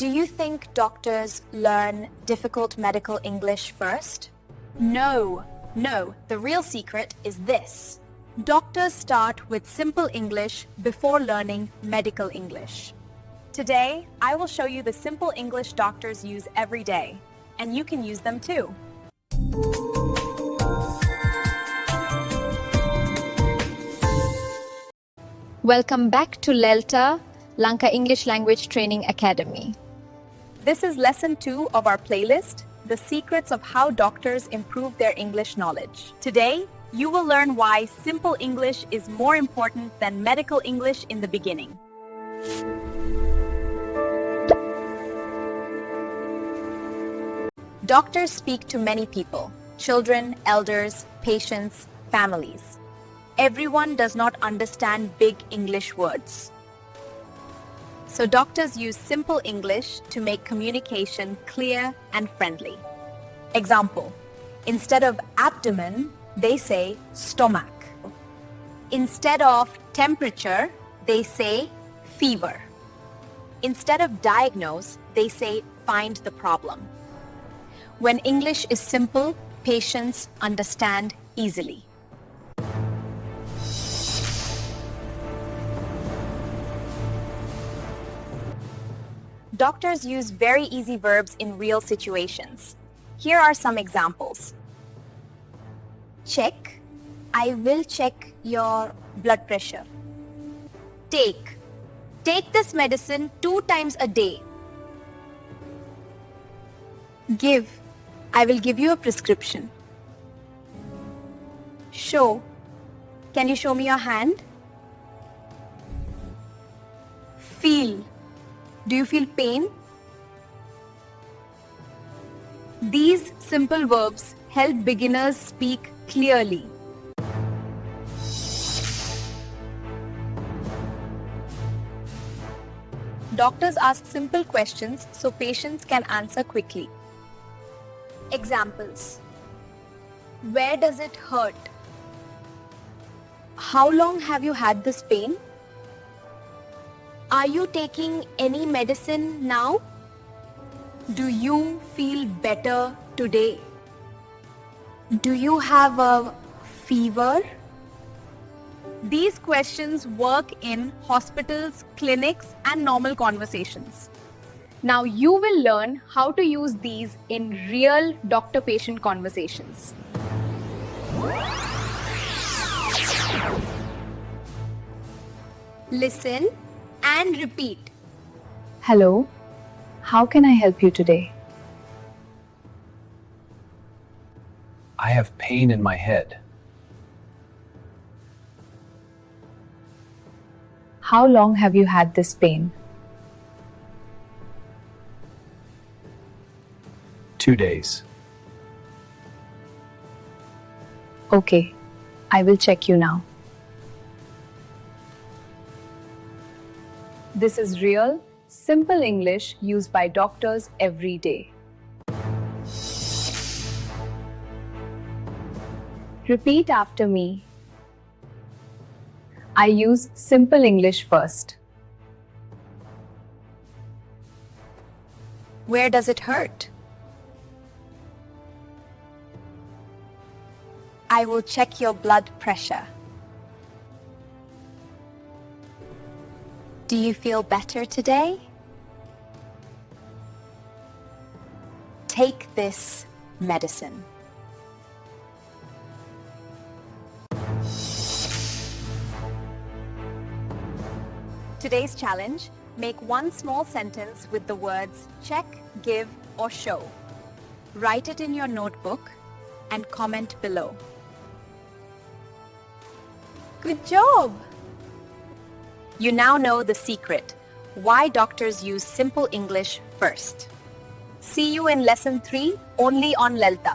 Do you think doctors learn difficult medical English first? No, the real secret is this. Doctors start with simple English before learning medical English. Today, I will show you the simple English doctors use every day, and you can use them too. Welcome back to LELTA, Lanka English Language Training Academy. This is lesson 2 of our playlist, The Secrets of How Doctors Improve Their English Knowledge. Today, you will learn why simple English is more important than medical English in the beginning. Doctors speak to many people: children, elders, patients, families. Everyone does not understand big English words. So doctors use simple English to make communication clear and friendly. Example: instead of abdomen, they say stomach. Instead of temperature, they say fever. Instead of diagnose, they say find the problem. When English is simple, patients understand easily. Doctors use very easy verbs in real situations. Here are some examples. Check. I will check your blood pressure. Take. Take this medicine 2 times a day. Give. I will give you a prescription. Show. Can you show me your hand? Feel. Do you feel pain? These simple verbs help beginners speak clearly. Doctors ask simple questions so patients can answer quickly. Examples: where does it hurt? How long have you had this pain? Are you taking any medicine now? Do you feel better today? Do you have a fever? These questions work in hospitals, clinics, and normal conversations. Now you will learn how to use these in real doctor-patient conversations. Listen and repeat. Hello, how can I help you today? I have pain in my head. How long have you had this pain? 2 days. Okay, I will check you now. This is real, simple English used by doctors every day. Repeat after me. I use simple English first. Where does it hurt? I will check your blood pressure. Do you feel better today? Take this medicine. Today's challenge: make one small sentence with the words check, give, or show. Write it in your notebook and comment below. Good job! You now know the secret, why doctors use simple English first. See you in lesson 3 only on LELTA.